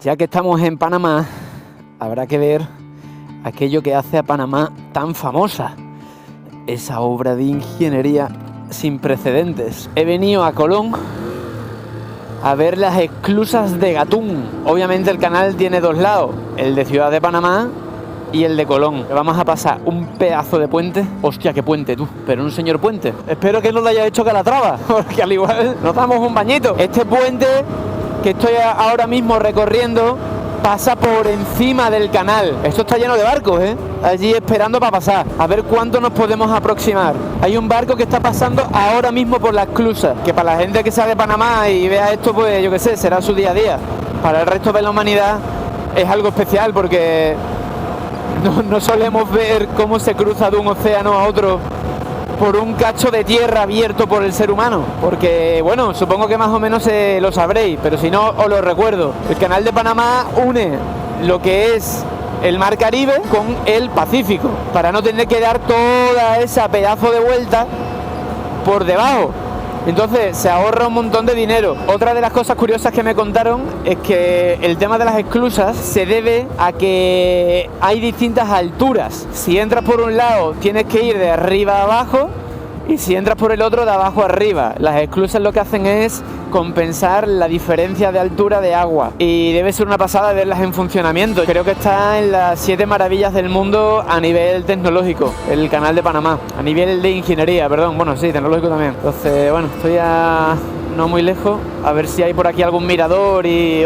Ya que estamos en Panamá, habrá que ver aquello que hace a Panamá tan famosa. Esa obra de ingeniería sin precedentes. He venido a Colón a ver las esclusas de Gatún. Obviamente el canal tiene dos lados, el de Ciudad de Panamá y el de Colón. Vamos a pasar un pedazo de puente. Hostia, qué puente tú, pero un señor puente. Espero que no lo haya hecho Calatrava, porque al igual nos damos un bañito. Este puente que estoy ahora mismo recorriendo pasa por encima del canal. Esto está lleno de barcos, allí esperando para pasar. A ver cuánto nos podemos aproximar. Hay un barco que está pasando ahora mismo por la esclusa, que para la gente que sea de Panamá y vea esto, pues yo qué sé, será su día a día. Para el resto de la humanidad es algo especial, porque no solemos ver cómo se cruza de un océano a otro por un cacho de tierra abierto por el ser humano, porque bueno, supongo que más o menos lo sabréis, pero si no os lo recuerdo. El canal de Panamá une lo que es el mar Caribe con el Pacífico, para no tener que dar toda esa pedazo de vuelta por debajo. Entonces se ahorra un montón de dinero. Otra de las cosas curiosas que me contaron es que el tema de las esclusas se debe a que hay distintas alturas. Si entras por un lado tienes que ir de arriba a abajo, y si entras por el otro de abajo a arriba. Las esclusas lo que hacen es compensar la diferencia de altura de agua, y debe ser una pasada verlas en funcionamiento. Creo que está en las 7 maravillas del mundo a nivel tecnológico, el canal de Panamá, a nivel de ingeniería, perdón, bueno, sí, tecnológico también. Entonces, bueno, estoy no muy lejos, a ver si hay por aquí algún mirador y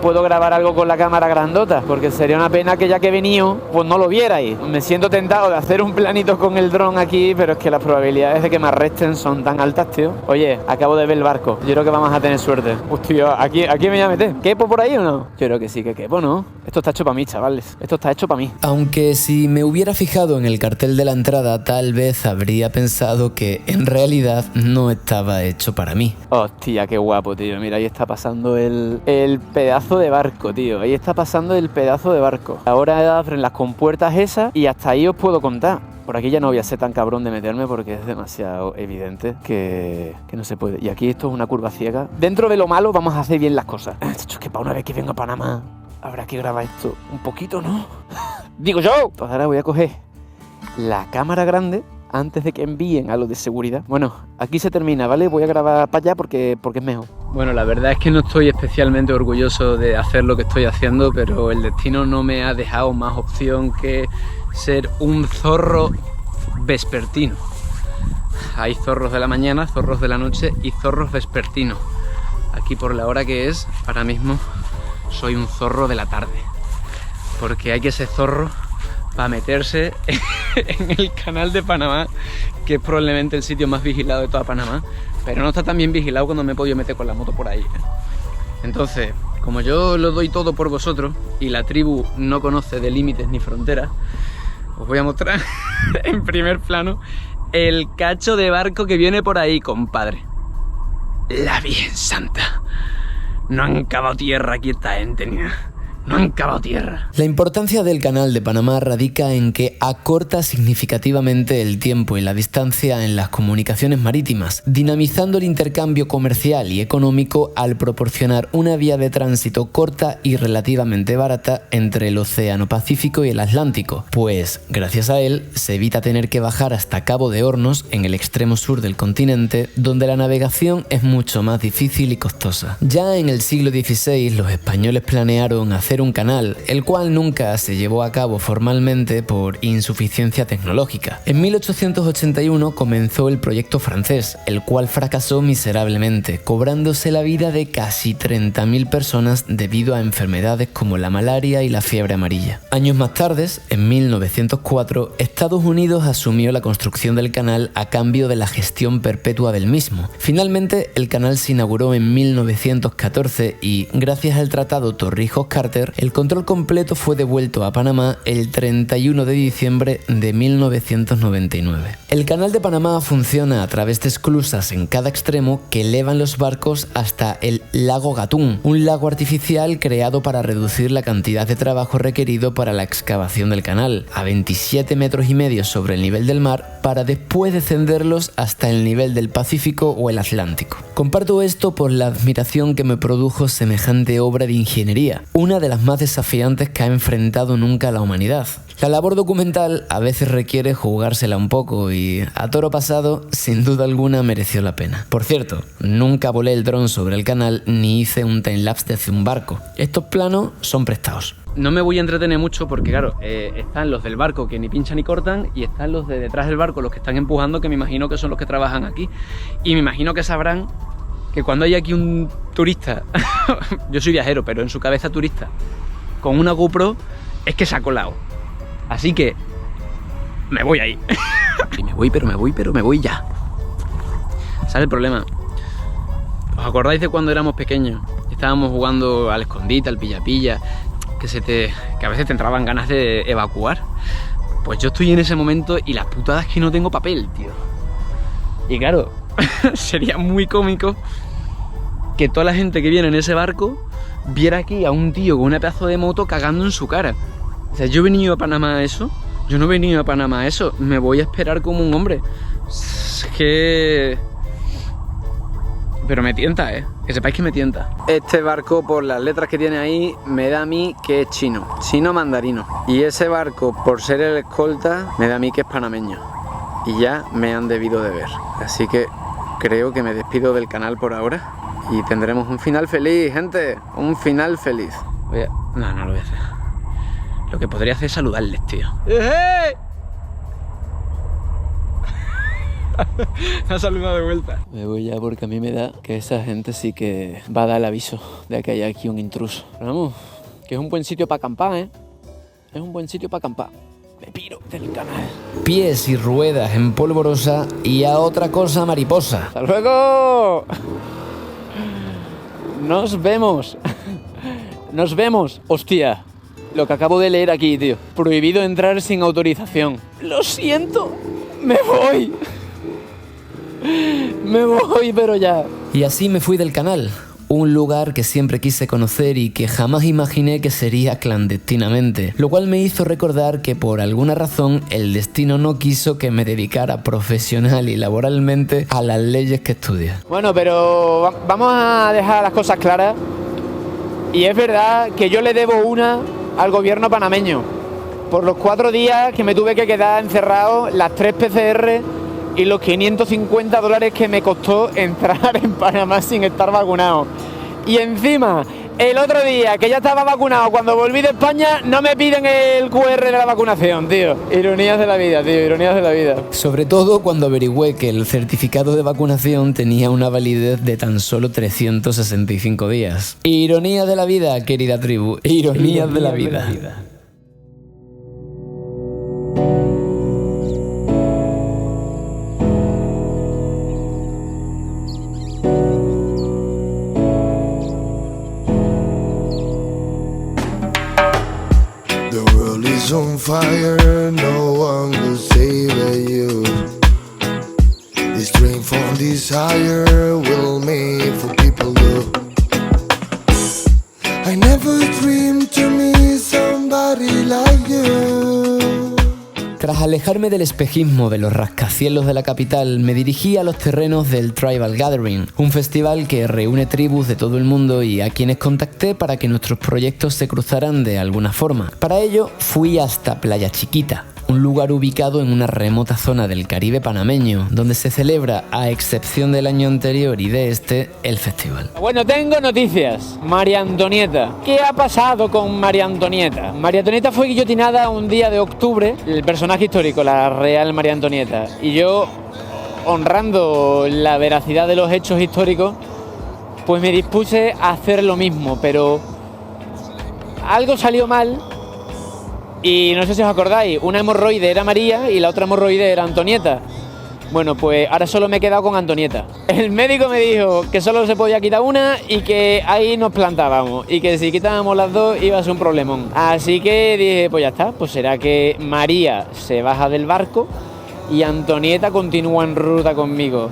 puedo grabar algo con la cámara grandota, porque sería una pena que ya que he venido, pues no lo vierais. Me siento tentado de hacer un planito con el dron aquí, pero es que las probabilidades de que me arresten son tan altas, tío. Oye, acabo de ver el barco, yo creo que vamos a tener suerte. Hostia, ¿aquí me voy a meter? ¿Quepo por ahí o no? Yo creo que sí que quepo, ¿no? Esto está hecho para mí, chavales, esto está hecho para mí. Aunque si me hubiera fijado en el cartel de la entrada, tal vez habría pensado que en realidad no estaba hecho para mí. Hostia, qué guapo, tío. Mira, ahí está pasando el pedazo de barco, tío. Ahí está pasando el pedazo de barco. Ahora abren las compuertas esas y hasta ahí os puedo contar. Por aquí ya no voy a ser tan cabrón de meterme, porque es demasiado evidente que no se puede. Y aquí esto es una curva ciega. Dentro de lo malo vamos a hacer bien las cosas. Es que para una vez que vengo a Panamá habrá que grabar esto un poquito, ¿no? Digo yo. Pues ahora voy a coger la cámara grande antes de que envíen a lo de seguridad. Bueno, aquí se termina, ¿vale? Voy a grabar para allá porque es mejor. Bueno, la verdad es que no estoy especialmente orgulloso de hacer lo que estoy haciendo, pero el destino no me ha dejado más opción que ser un zorro vespertino. Hay zorros de la mañana, zorros de la noche y zorros vespertinos. Aquí por la hora que es, ahora mismo soy un zorro de la tarde, porque hay que ser zorro para meterse en el canal de Panamá, que es probablemente el sitio más vigilado de toda Panamá, pero no está tan bien vigilado cuando me he podido meter con la moto por ahí. Entonces, como yo lo doy todo por vosotros y la tribu no conoce de límites ni fronteras, os voy a mostrar en primer plano el cacho de barco que viene por ahí, compadre. La Virgen Santa. No han cavado tierra aquí esta gente, ni nada. No han cavado tierra. La importancia del canal de Panamá radica en que acorta significativamente el tiempo y la distancia en las comunicaciones marítimas, dinamizando el intercambio comercial y económico al proporcionar una vía de tránsito corta y relativamente barata entre el Océano Pacífico y el Atlántico, pues gracias a él se evita tener que bajar hasta Cabo de Hornos, en el extremo sur del continente, donde la navegación es mucho más difícil y costosa. Ya en el siglo XVI los españoles planearon hacer un canal, el cual nunca se llevó a cabo formalmente por insuficiencia tecnológica. En 1881 comenzó el proyecto francés, el cual fracasó miserablemente, cobrándose la vida de casi 30.000 personas debido a enfermedades como la malaria y la fiebre amarilla. Años más tarde, en 1904, Estados Unidos asumió la construcción del canal a cambio de la gestión perpetua del mismo. Finalmente, el canal se inauguró en 1914 y, gracias al Tratado Torrijos-Carter, el control completo fue devuelto a Panamá el 31 de diciembre de 1999. El canal de Panamá funciona a través de esclusas en cada extremo que elevan los barcos hasta el lago Gatún, un lago artificial creado para reducir la cantidad de trabajo requerido para la excavación del canal, a 27,5 metros sobre el nivel del mar, para después descenderlos hasta el nivel del Pacífico o el Atlántico. Comparto esto por la admiración que me produjo semejante obra de ingeniería, una de las más desafiantes que ha enfrentado nunca la humanidad. La labor documental a veces requiere jugársela un poco y, a toro pasado, sin duda alguna mereció la pena. Por cierto, nunca volé el dron sobre el canal ni hice un timelapse desde un barco. Estos planos son prestados. No me voy a entretener mucho porque, claro, están los del barco que ni pinchan ni cortan y están los de detrás del barco, los que están empujando, que me imagino que son los que trabajan aquí. Y me imagino que sabrán que cuando hay aquí un turista, yo soy viajero, pero en su cabeza turista, con una GoPro, es que se ha colado. Así que me voy ahí. Y me voy ya. ¿Sabes el problema? ¿Os acordáis de cuando éramos pequeños? Estábamos jugando al escondite, al pilla-pilla, que a veces te entraban ganas de evacuar. Pues yo estoy en ese momento y la putada es que no tengo papel, tío. Y claro, sería muy cómico que toda la gente que viene en ese barco viera aquí a un tío con una pedazo de moto cagando en su cara. O sea, yo he venido a Panamá a eso. Yo no he venido a Panamá a eso. Me voy a esperar como un hombre. Es que... Pero me tienta, que sepáis que me tienta. Este barco, por las letras que tiene ahí, me da a mí que es chino mandarino. Y ese barco, por ser el escolta, me da a mí que es panameño. Y ya me han debido de ver. Así que creo que me despido del canal por ahora. Y tendremos un final feliz, gente. Un final feliz. No lo voy a hacer. Lo que podría hacer es saludarles, tío. ¡Eh! Me ha saludado de vuelta. Me voy ya porque a mí me da que esa gente sí que va a dar el aviso de que hay aquí un intruso. Pero vamos, que es un buen sitio para acampar, Es un buen sitio para acampar. Me piro del canal. Pies y ruedas en polvorosa y a otra cosa mariposa. ¡Hasta luego! Nos vemos. Nos vemos. Hostia, lo que acabo de leer aquí, tío. Prohibido entrar sin autorización. Lo siento. Me voy. Me voy, pero ya. Y así me fui del canal. Un lugar que siempre quise conocer y que jamás imaginé que sería clandestinamente, lo cual me hizo recordar que por alguna razón el destino no quiso que me dedicara profesional y laboralmente a las leyes que estudio. Bueno, pero vamos a dejar las cosas claras. Y es verdad que yo le debo una al gobierno panameño por los 4 días que me tuve que quedar encerrado, las 3 PCR y los $550 que me costó entrar en Panamá sin estar vacunado. Y encima, el otro día que ya estaba vacunado, cuando volví de España, no me piden el QR de la vacunación, tío. Ironías de la vida, tío, ironías de la vida. Sobre todo cuando averigüé que el certificado de vacunación tenía una validez de tan solo 365 días. Ironías de la vida, querida tribu, ironías de la vida. On fire, no one will save you. This drink from desire will make for people do. I never dreamed to meet somebody like you. Tras alejarme del espejismo de los rascacielos de la capital, me dirigí a los terrenos del Tribal Gathering, un festival que reúne tribus de todo el mundo y a quienes contacté para que nuestros proyectos se cruzaran de alguna forma. Para ello, fui hasta Playa Chiquita, un lugar ubicado en una remota zona del Caribe panameño, donde se celebra, a excepción del año anterior y de este, el festival. Bueno, tengo noticias. María Antonieta. ¿Qué ha pasado con María Antonieta? María Antonieta fue guillotinada un día de octubre, el personaje histórico, la real María Antonieta. Y yo, honrando la veracidad de los hechos históricos, pues me dispuse a hacer lo mismo, pero algo salió mal. Y no sé si os acordáis, una hemorroide era María y la otra hemorroide era Antonieta. Bueno, pues ahora solo me he quedado con Antonieta. El médico me dijo que solo se podía quitar una y que ahí nos plantábamos. Y que si quitábamos las dos iba a ser un problemón. Así que dije, pues ya está, pues será que María se baja del barco y Antonieta continúa en ruta conmigo.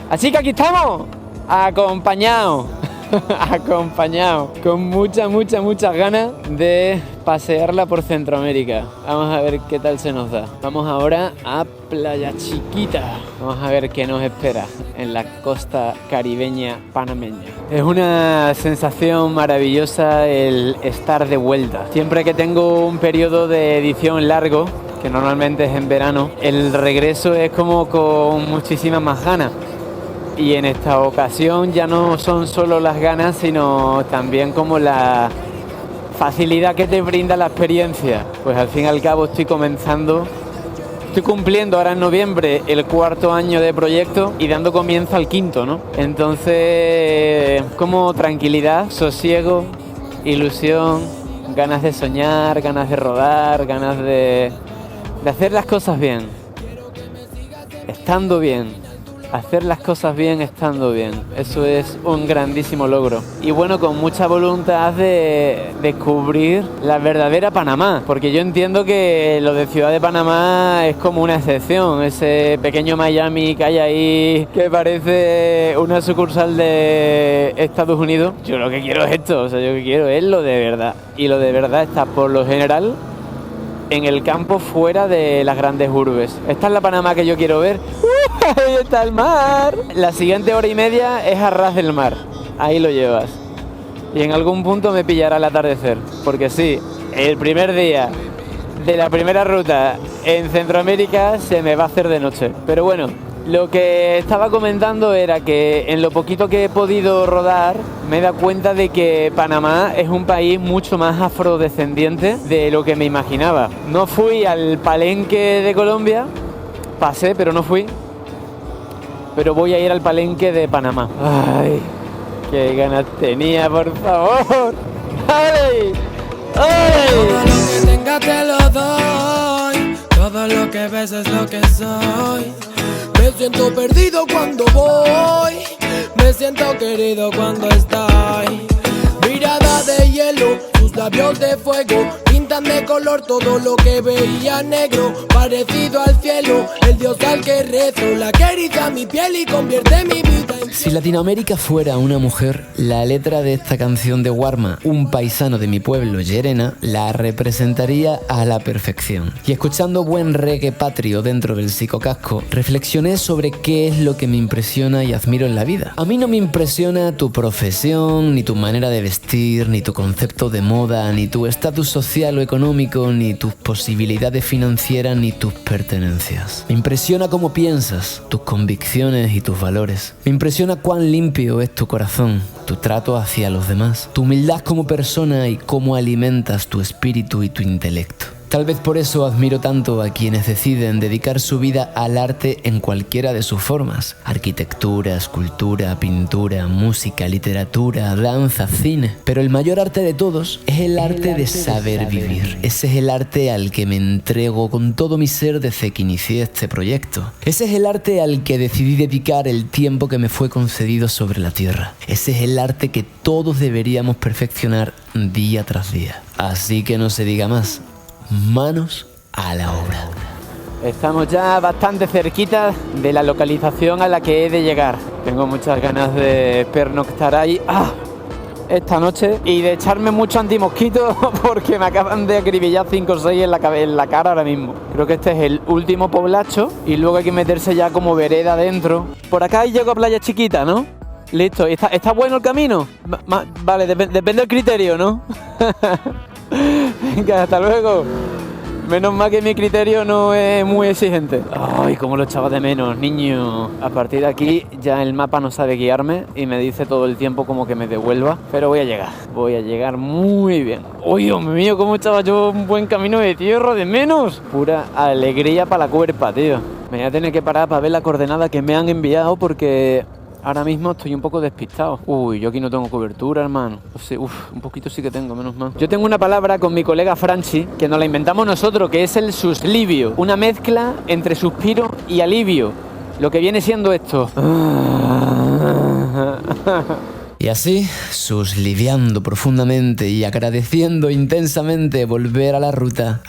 Así que aquí estamos, acompañados. acompañado, con muchas ganas de pasearla por Centroamérica. Vamos a ver qué tal se nos da. Vamos ahora a Playa Chiquita. Vamos a ver qué nos espera en la costa caribeña panameña. Es una sensación maravillosa el estar de vuelta. Siempre que tengo un periodo de edición largo, que normalmente es en verano, el regreso es como con muchísimas más ganas. Y en esta ocasión ya no son solo las ganas, sino también como la facilidad que te brinda la experiencia. Pues al fin y al cabo estoy cumpliendo ahora en noviembre el 4º año de proyecto y dando comienzo al 5º, ¿no? Entonces, como tranquilidad, sosiego, ilusión, ganas de soñar, ganas de rodar, ganas de hacer las cosas bien, estando bien. Hacer las cosas bien estando bien, eso es un grandísimo logro. Y bueno, con mucha voluntad de descubrir la verdadera Panamá, porque yo entiendo que lo de Ciudad de Panamá es como una excepción, ese pequeño Miami que hay ahí que parece una sucursal de Estados Unidos. Yo lo que quiero es esto, yo lo que quiero es lo de verdad. Y lo de verdad está por lo general en el campo fuera de las grandes urbes. Esta es la Panamá que yo quiero ver. Ahí está el mar. La siguiente hora y media es a ras del mar. Ahí lo llevas. Y en algún punto me pillará el atardecer. Porque sí, el primer día de la primera ruta en Centroamérica se me va a hacer de noche. Pero bueno, lo que estaba comentando era que en lo poquito que he podido rodar me he dado cuenta de que Panamá es un país mucho más afrodescendiente de lo que me imaginaba. No fui al Palenque de Colombia, pasé pero no fui, pero voy a ir al Palenque de Panamá. ¡Ay! ¡Qué ganas tenía, por favor! ¡Ay! ¡Ay! Todo lo que tenga te lo doy, todo lo que ves es lo que soy. Me siento perdido cuando voy, me siento querido cuando estoy. Mirada de hielo, sus labios de fuego pintan de color todo lo que veía negro. Parecido al cielo, el dios al que rezo, la que eriza mi piel y convierte mi vida en... Si Latinoamérica fuera una mujer, la letra de esta canción de Warma, un paisano de mi pueblo, Llerena, la representaría a la perfección. Y escuchando buen reggae patrio dentro del psicocasco, reflexioné sobre qué es lo que me impresiona y admiro en la vida. A mí no me impresiona tu profesión, ni tu manera de vestir, ni tu concepto de moda, ni tu estatus social o económico, ni tus posibilidades financieras, ni tus pertenencias. Me impresiona cómo piensas, tus convicciones y tus valores. Me impresiona cuán limpio es tu corazón, tu trato hacia los demás, tu humildad como persona y cómo alimentas tu espíritu y tu intelecto. Tal vez por eso admiro tanto a quienes deciden dedicar su vida al arte en cualquiera de sus formas. Arquitectura, escultura, pintura, música, literatura, danza, cine. Pero el mayor arte de todos es el arte de saber vivir. Ese es el arte al que me entrego con todo mi ser desde que inicié este proyecto. Ese es el arte al que decidí dedicar el tiempo que me fue concedido sobre la tierra. Ese es el arte que todos deberíamos perfeccionar día tras día. Así que no se diga más. Manos a la obra. Estamos ya bastante cerquita de la localización a la que he de llegar. Tengo muchas ganas de pernoctar ahí esta noche y de echarme mucho antimosquito porque me acaban de acribillar 5 o 6 en la cara ahora mismo. Creo que este es el último poblacho y luego hay que meterse ya como vereda adentro. Por acá llego a Playa Chiquita, ¿no? Listo. ¿Está bueno el camino? Vale, depende del criterio, ¿no? Venga, hasta luego. Menos mal que mi criterio no es muy exigente. Ay, cómo lo echaba de menos, niño. A partir de aquí ya el mapa no sabe guiarme y me dice todo el tiempo como que me devuelva. Pero voy a llegar muy bien. ¡Uy, Dios mío! Cómo echaba yo un buen camino de tierra de menos. Pura alegría para la cuerpa, tío. Me voy a tener que parar para ver la coordenada que me han enviado porque... ahora mismo estoy un poco despistado. Uy, yo aquí no tengo cobertura, hermano. O sea, un poquito sí que tengo, menos mal. Yo tengo una palabra con mi colega Franchi, que nos la inventamos nosotros, que es el suslivio. Una mezcla entre suspiro y alivio. Lo que viene siendo esto. Y así, susliviando profundamente y agradeciendo intensamente volver a la ruta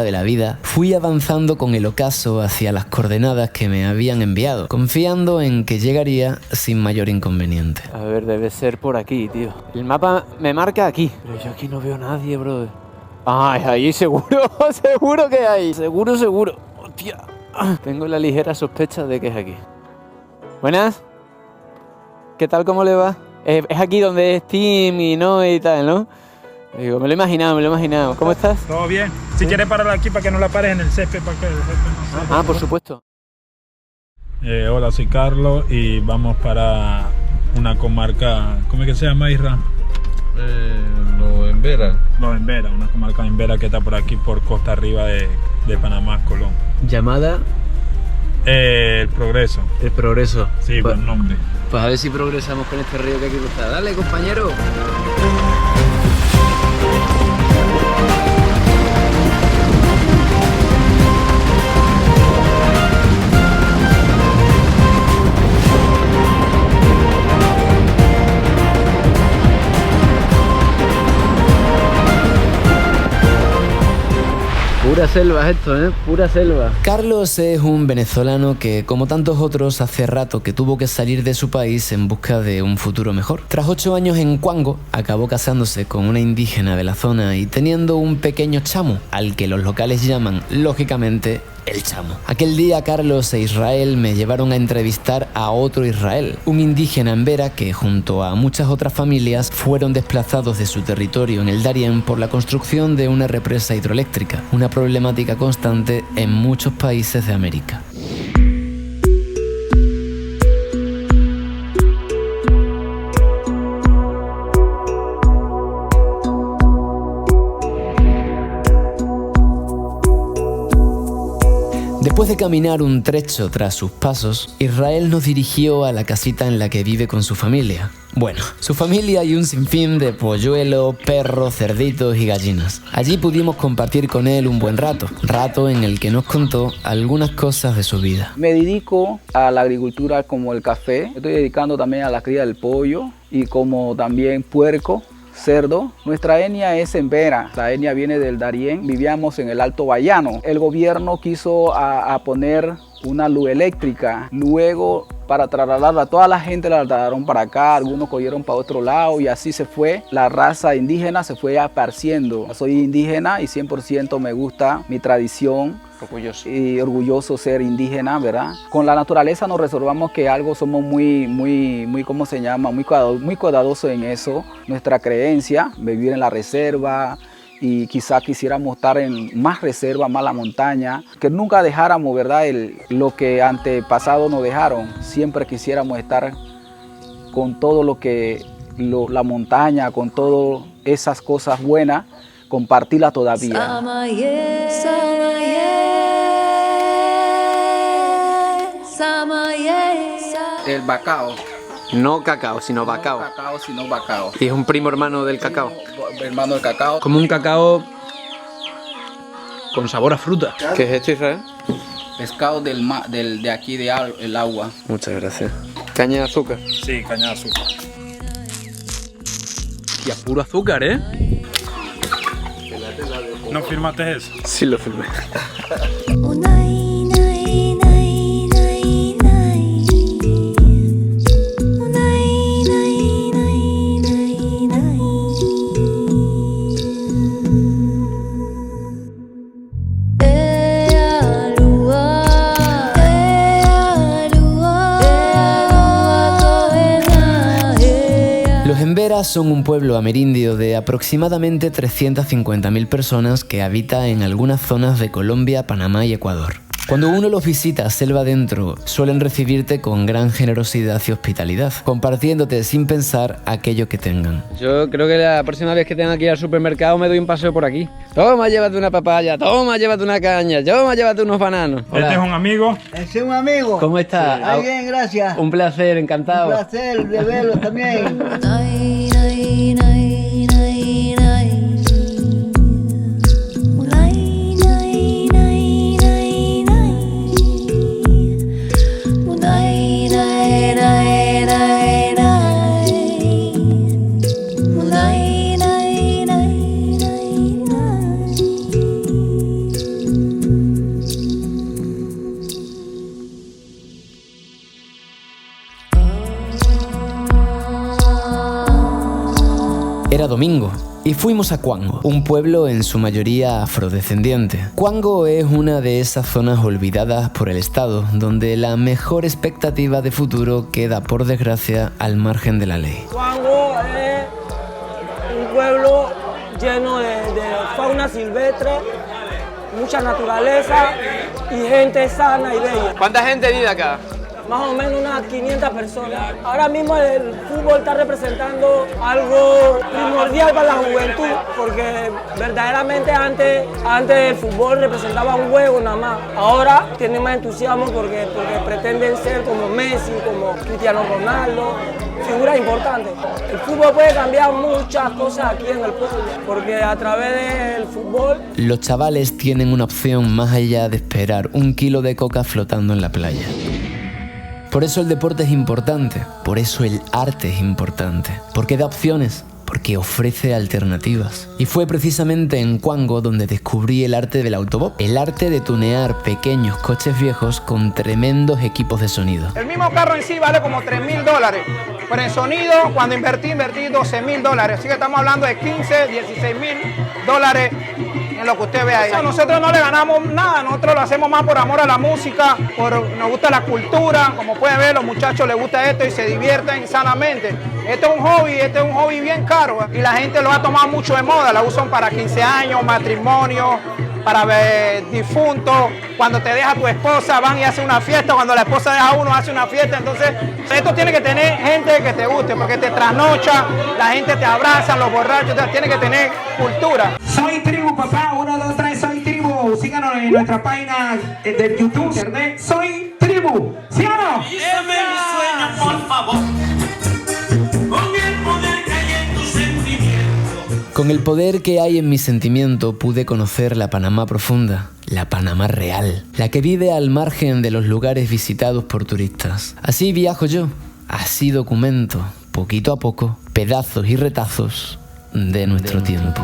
de la vida, fui avanzando con el ocaso hacia las coordenadas que me habían enviado, confiando en que llegaría sin mayor inconveniente. A ver, debe ser por aquí, tío. El mapa me marca aquí, pero yo aquí no veo a nadie, brother. Ah, es ahí, seguro, seguro que hay. Seguro. Hostia, tengo la ligera sospecha de que es aquí. Buenas. ¿Qué tal, cómo le va? Es aquí donde es Tim y no y tal, ¿no? Digo, me lo he imaginado. ¿Cómo estás? Todo bien. Si quieres parar aquí para que no la pares en el césped, para que el césped no se... Por supuesto. Hola, soy Carlos y vamos para una comarca... ¿Cómo es que se llama, Isra? Los Embera. Los Embera, una comarca de Embera que está por aquí, por costa arriba de Panamá, Colón. Llamada... El Progreso. El Progreso. Sí, buen nombre. Pues a ver si progresamos con este río que hay que cruzar. Dale, compañero. Pura selva esto, pura selva. Carlos es un venezolano que, como tantos otros, hace rato que tuvo que salir de su país en busca de un futuro mejor. Tras 8 años en Cuango, acabó casándose con una indígena de la zona y teniendo un pequeño chamo, al que los locales llaman, lógicamente, el chamo. Aquel día Carlos e Israel me llevaron a entrevistar a otro Israel, un indígena embera que, junto a muchas otras familias, fueron desplazados de su territorio en el Darién por la construcción de una represa hidroeléctrica, una problemática constante en muchos países de América. Después de caminar un trecho tras sus pasos, Israel nos dirigió a la casita en la que vive con su familia. Bueno, su familia y un sinfín de polluelos, perros, cerditos y gallinas. Allí pudimos compartir con él un buen rato en el que nos contó algunas cosas de su vida. Me dedico a la agricultura como el café, estoy dedicando también a la cría del pollo y como también puerco, cerdo. Nuestra etnia es embera, la etnia viene del Darién, vivíamos en el Alto Bayano. El gobierno quiso a poner una luz eléctrica, luego para trasladarla a toda la gente la trasladaron para acá, algunos cogieron para otro lado y así se fue. La raza indígena se fue apareciendo. Soy indígena y 100% me gusta mi tradición. Orgulloso. Y orgulloso ser indígena, ¿verdad? Con la naturaleza nos resolvamos que algo somos muy, ¿cómo se llama? Muy cuidadosos en eso. Nuestra creencia, vivir en la reserva y quizás quisiéramos estar en más reserva, más la montaña. Que nunca dejáramos, ¿verdad? Lo que antepasados nos dejaron. Siempre quisiéramos estar con todo lo que la montaña, con todas esas cosas buenas, compartirla todavía. El bacao. No cacao, sino bacao. No cacao, sino bacao. Y es un primo hermano del cacao. Hermano del cacao. Como un cacao con sabor a fruta. ¿Qué es esto, Israel? Pescado de aquí el agua. Muchas gracias. Caña de azúcar. Sí, caña de azúcar. Y a puro azúcar, ¿eh? ¿No firmaste eso? Sí, lo firmé. Los emberas son un pueblo amerindio de aproximadamente 350.000 personas que habita en algunas zonas de Colombia, Panamá y Ecuador. Cuando uno los visita selva adentro, suelen recibirte con gran generosidad y hospitalidad, compartiéndote sin pensar aquello que tengan. Yo creo que la próxima vez que tenga que ir al supermercado me doy un paseo por aquí. Toma, llévate una papaya, toma, llévate una caña, toma, llévate unos bananos. Este es un amigo. Es un amigo. ¿Cómo está? Muy bien, gracias. Un placer, encantado. Un placer de verlo también. Domingo y fuimos a Cuango, un pueblo en su mayoría afrodescendiente. Cuango es una de esas zonas olvidadas por el Estado, donde la mejor expectativa de futuro queda, por desgracia, al margen de la ley. Cuango es un pueblo lleno de fauna silvestre, mucha naturaleza y gente sana y bella. ¿Cuánta gente vive acá? Más o menos unas 500 personas. Ahora mismo el fútbol está representando algo primordial para la juventud, porque verdaderamente antes el fútbol representaba un juego nada más. Ahora tienen más entusiasmo porque pretenden ser como Messi, como Cristiano Ronaldo, figuras importantes. El fútbol puede cambiar muchas cosas aquí en el pueblo, porque a través del fútbol... Los chavales tienen una opción más allá de esperar un kilo de coca flotando en la playa. Por eso el deporte es importante, por eso el arte es importante, porque da opciones, porque ofrece alternativas. Y fue precisamente en Cuango donde descubrí el arte del autobop, el arte de tunear pequeños coches viejos con tremendos equipos de sonido. El mismo carro en sí vale como $3.000, pero en sonido, cuando invertí $12.000, así que estamos hablando de $15.000, $16.000 en lo que usted ve ahí. Nosotros no le ganamos nada, nosotros lo hacemos más por amor a la música, nos gusta la cultura, como pueden ver, los muchachos les gusta esto y se divierten sanamente. Esto es un hobby bien caro y la gente lo ha tomado mucho de moda, la usan para 15 años, matrimonio, para ver difuntos, cuando te deja tu esposa van y hacen una fiesta, cuando la esposa deja a uno hace una fiesta, entonces esto tiene que tener gente que te guste, porque te trasnocha, la gente te abraza, los borrachos, tiene que tener cultura. Soy Tribu, papá, 1, 2, 3, Soy Tribu, síganos en nuestra página de YouTube, internet, Soy Tribu, ¿sí o no? Dime mi sueño, por favor. Con el poder que hay en mi sentimiento pude conocer la Panamá profunda, la Panamá real, la que vive al margen de los lugares visitados por turistas. Así viajo yo, así documento, poquito a poco, pedazos y retazos de nuestro tiempo.